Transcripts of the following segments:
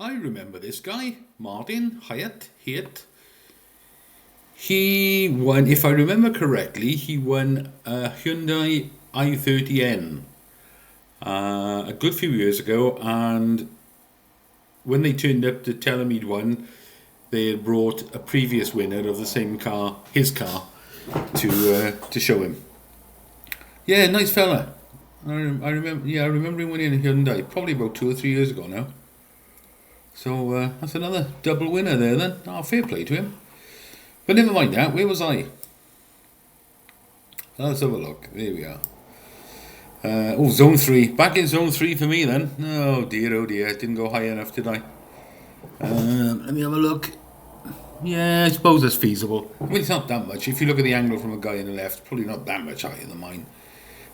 I remember this guy, Martin Hyatt. He won, if I remember correctly, he won a Hyundai i30N a good few years ago, and when they turned up to tell him he'd won, they had brought a previous winner of the same car, his car, to show him. Yeah, nice fella. I remember. Yeah, I remember him winning a Hyundai probably about 2 or 3 years ago now. So that's another double winner there then. Oh, fair play to him. But never mind that. Where was I? Let's have a look. There we are. Zone 3. Back in Zone 3 for me then. Oh dear. Didn't go high enough, did I? Let me have a look. Yeah, I suppose it's feasible. I mean, it's not that much. If you look at the angle from a guy on the left, probably not that much higher than mine.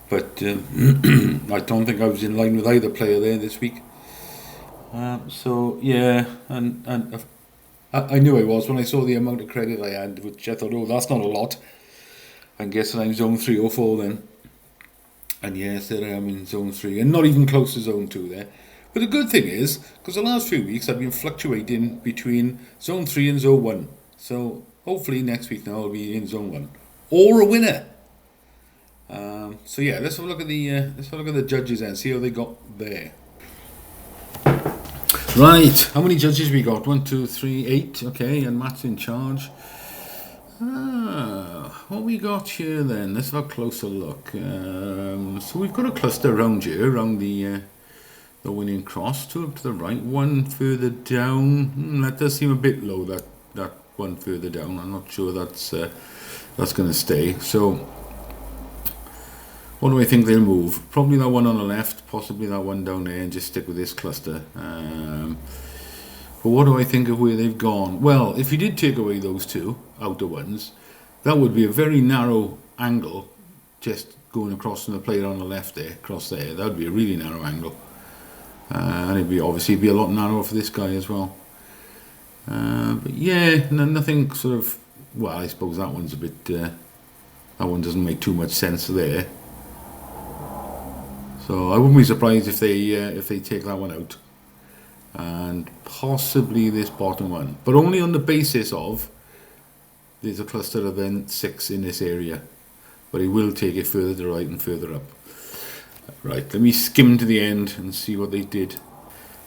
But I don't think I was in line with either player there this week. So yeah, and I knew I was when I saw the amount of credit I had, which I thought, oh, that's not a lot. I'm guessing I'm Zone 3 or 4 then. And yes, there I am in Zone 3, and not even close to Zone 2 there. But the good thing is, because the last few weeks I've been fluctuating between Zone 3 and Zone 1. So hopefully next week now I'll be in Zone 1. Or a winner. So yeah, let's have a look at the judges and see how they got there. Right, how many judges we got? 1, 2, 3, 8. Okay, and Matt's in charge. What we got here then? Let's have a closer look. So we've got a cluster around here, around the winning cross. 2 up to the right, 1 further down. That does seem a bit low. That 1 further down. I'm not sure that's going to stay. So what do I think they'll move? Probably that one on the left, possibly that one down there, and just stick with this cluster. But what do I think of where they've gone? Well, if you did take away those 2 outer ones, that would be a very narrow angle, just going across from the player on the left there, across there. That would be a really narrow angle. And it'd be obviously be a lot narrower for this guy as well. But yeah, nothing sort of. Well, I suppose that one's a bit. That one doesn't make too much sense there. So I wouldn't be surprised if they take that one out, and possibly this bottom one, but only on the basis of there's a cluster of then 6 in this area, but he will take it further to the right and further up. Right, let me skim to the end and see what they did.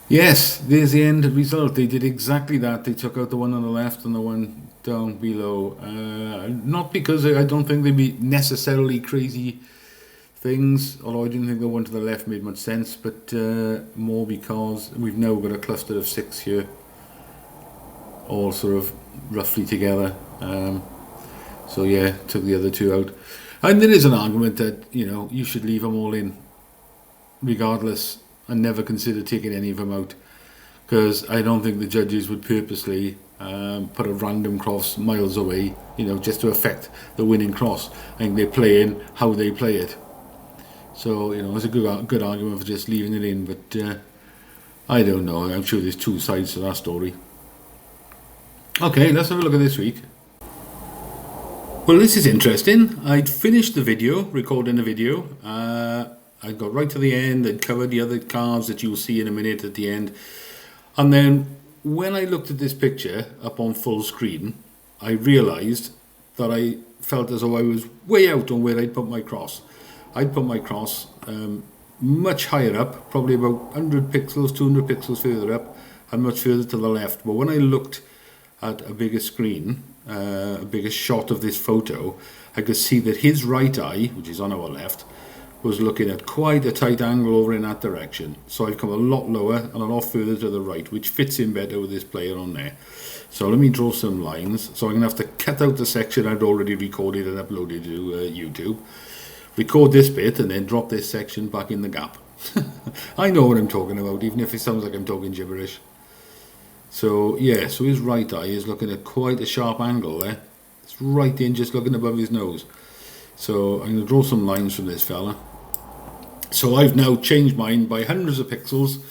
Yes, there's the end result. They did exactly that. They took out the one on the left and the one down below. Not because I don't think they'd be necessarily crazy things, although I didn't think the one to the left made much sense, but more because we've now got a cluster of 6 here, all sort of roughly together. So yeah, took the other 2 out. And there is an argument that, you should leave them all in regardless and never consider taking any of them out, because I don't think the judges would purposely put a random cross miles away, just to affect the winning cross. I think they're playing how they play it. So, it's a good argument for just leaving it in, but I don't know. I'm sure there's 2 sides to that story. Okay, let's have a look at this week. Well, this is interesting. I'd finished the video, recording the video. I got right to the end and covered the other cars that you'll see in a minute at the end. And then when I looked at this picture up on full screen, I realised that I felt as though I was way out on where I'd put my cross. I'd put my cross much higher up, probably about 100 pixels, 200 pixels further up, and much further to the left. But when I looked at a bigger screen, a bigger shot of this photo, I could see that his right eye, which is on our left, was looking at quite a tight angle over in that direction. So I've come a lot lower and a lot further to the right, which fits in better with this player on there. So let me draw some lines. So I'm going to have to cut out the section I'd already recorded and uploaded to YouTube. Record this bit and then drop this section back in the gap. I know what I'm talking about, even if it sounds like I'm talking gibberish. So yeah, so his right eye is looking at quite a sharp angle there. It's right in, just looking above his nose. So I'm going to draw some lines from this fella. So I've now changed mine by hundreds of pixels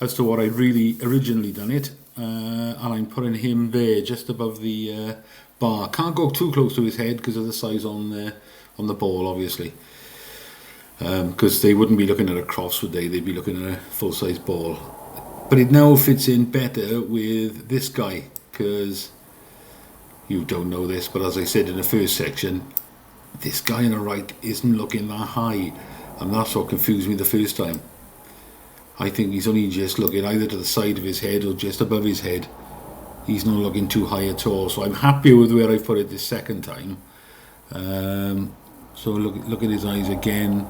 as to what I'd really originally done it. And I'm putting him there just above the bar. Can't go too close to his head because of the size on the ball, obviously. Because they wouldn't be looking at a cross, would they? They'd be looking at a full-size ball. But it now fits in better with this guy, because you don't know this, but as I said in the first section, this guy on the right isn't looking that high, and that's what confused me the first time. I think he's only just looking either to the side of his head or just above his head. He's not looking too high at all, so I'm happy with where I put it this second time. So look at his eyes again.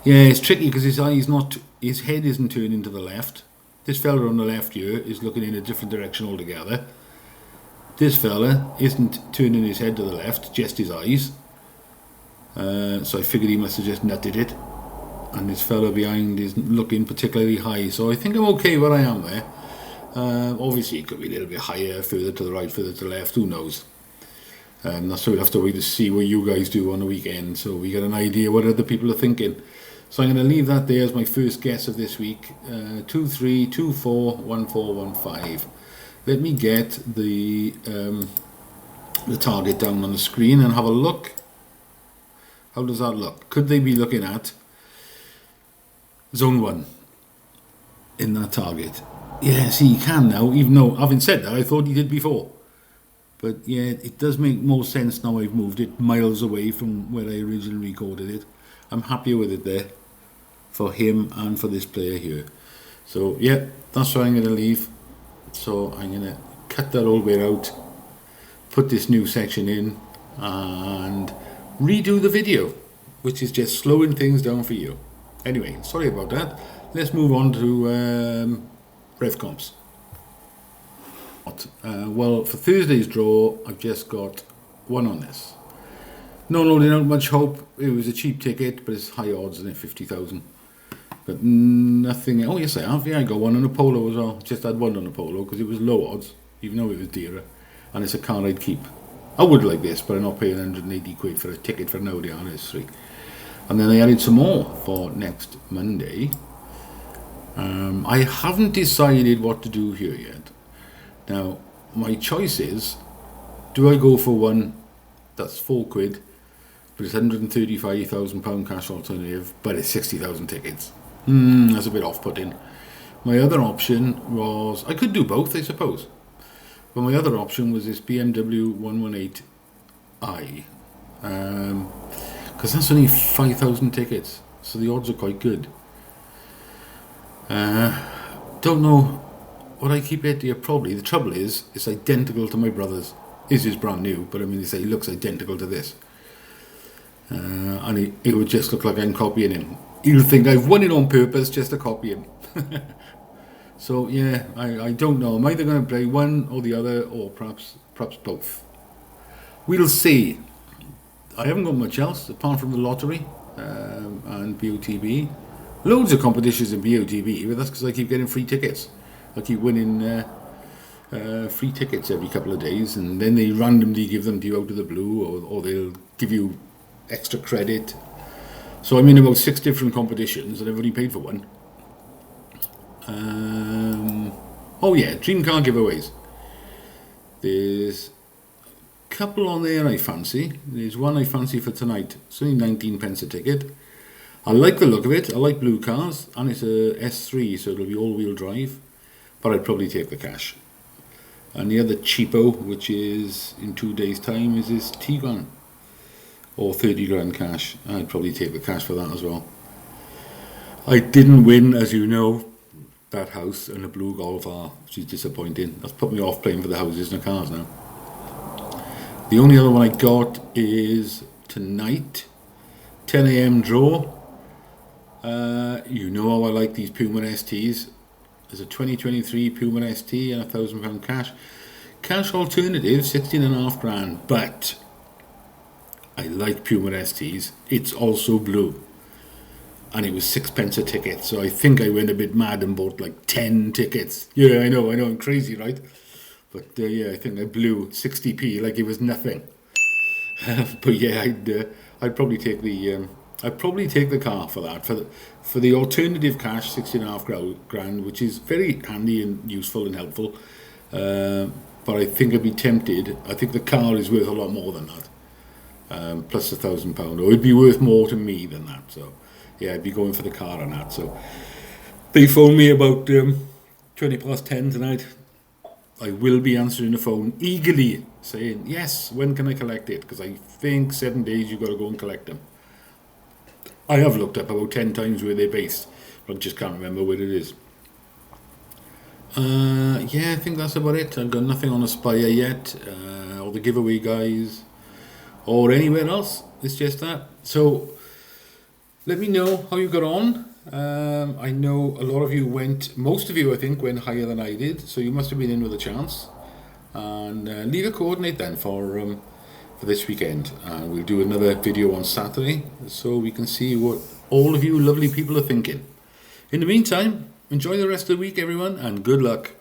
Yeah, it's tricky because his head isn't turning to the left. This fella on the left here is looking in a different direction altogether. This fella isn't turning his head to the left, just his eyes. So I figured he must have just nutted it. And this fella behind isn't looking particularly high. So I think I'm okay where I am there. Obviously it could be a little bit higher, further to the right, further to the left, who knows. That's why we'll have to wait to see what you guys do on the weekend, so we get an idea what other people are thinking. So I'm going to leave that there as my first guess of this week. 2-3, 2-4, 1-4, 1-5. Let me get the target down on the screen and have a look. How does that look? Could they be looking at zone 1 in that target? Yeah, see, you can now, even though, having said that, I thought he did before. But yeah, it does make more sense now I've moved it miles away from where I originally recorded it. I'm happier with it there for him and for this player here. So yeah, that's what I'm going to leave. So I'm going to cut that all the way out, put this new section in, and redo the video, which is just slowing things down for you. Anyway, sorry about that. Let's move on to Revcomps. Well, for Thursday's draw, I've just got one on this. Not holding out much hope. It was a cheap ticket, but it's high odds, isn't it? 50,000. But nothing. Oh yes, I have. Yeah, I got one on a polo as well. Just had one on a polo because it was low odds, even though it was dearer, and it's a car I'd keep. I would like this, but I'm not paying 180 quid for a ticket for an Audi RS3. And then I added some more for next Monday. I haven't decided what to do here yet. Now, my choice is, do I go for one that's 4 quid, but it's £135,000 cash alternative, but it's 60,000 tickets? That's a bit off-putting. My other option was, I could do both, I suppose. But my other option was this BMW 118i. Because that's only 5,000 tickets, so the odds are quite good. Don't know what I keep it here. Probably the trouble is it's identical to my brother's. His is brand new, but I mean, they say it looks identical to this, and it would just look like I'm copying him. He'll think I've won it on purpose just to copy him. So yeah, I don't know. I'm either going to play one or the other, or perhaps both. We'll see. I haven't got much else apart from the lottery and BOTB. Loads of competitions in BOTB, but that's because I keep getting free tickets. I keep winning free tickets every couple of days, and then they randomly give them to you out of the blue, or they'll give you extra credit. So I'm in about 6 different competitions, and I've only paid for one. Oh yeah, Dream Car giveaways. There's a couple on there I fancy. There's one I fancy for tonight. It's only 19 pence a ticket. I like the look of it. I like blue cars, and it's a S3, so it'll be all-wheel drive. But I'd probably take the cash. And the other cheapo, which is in 2 days' time, is this Tiguan, or 30 grand cash. I'd probably take the cash for that as well. I didn't win, as you know, that house and the blue Golf R, which is disappointing. That's put me off playing for the houses and the cars now. The only other one I got is tonight, 10 a.m. draw. You know how I like these Puma STs. There's a 2023 Puma ST and £1,000 cash. Cash alternative, 16.5 grand. But I like Puma STs. It's also blue. And it was 6 pence a ticket. So I think I went a bit mad and bought like 10 tickets. Yeah, I know, I'm crazy, right? But yeah, I think I blew 60p like it was nothing. But yeah, I'd probably take the car for that. For the alternative cash, 16.5 grand, which is very handy and useful and helpful. But I think I'd be tempted. I think the car is worth a lot more than that. Plus £1,000, or it'd be worth more to me than that. So yeah, I'd be going for the car on that. So they phoned me about 10 tonight. I will be answering the phone eagerly, saying, yes, when can I collect it? Because I think 7 days you've got to go and collect them. I have looked up about 10 times where they're based, but I just can't remember where it is. Yeah, I think that's about it. I've got nothing on Aspire yet, or the giveaway guys, or anywhere else. It's just that. So let me know how you got on. I know a lot of you most of you I think went higher than I did, so you must have been in with a chance. And leave a coordinate then for this weekend. And we'll do another video on Saturday so we can see what all of you lovely people are thinking. In the meantime, enjoy the rest of the week, everyone, and good luck.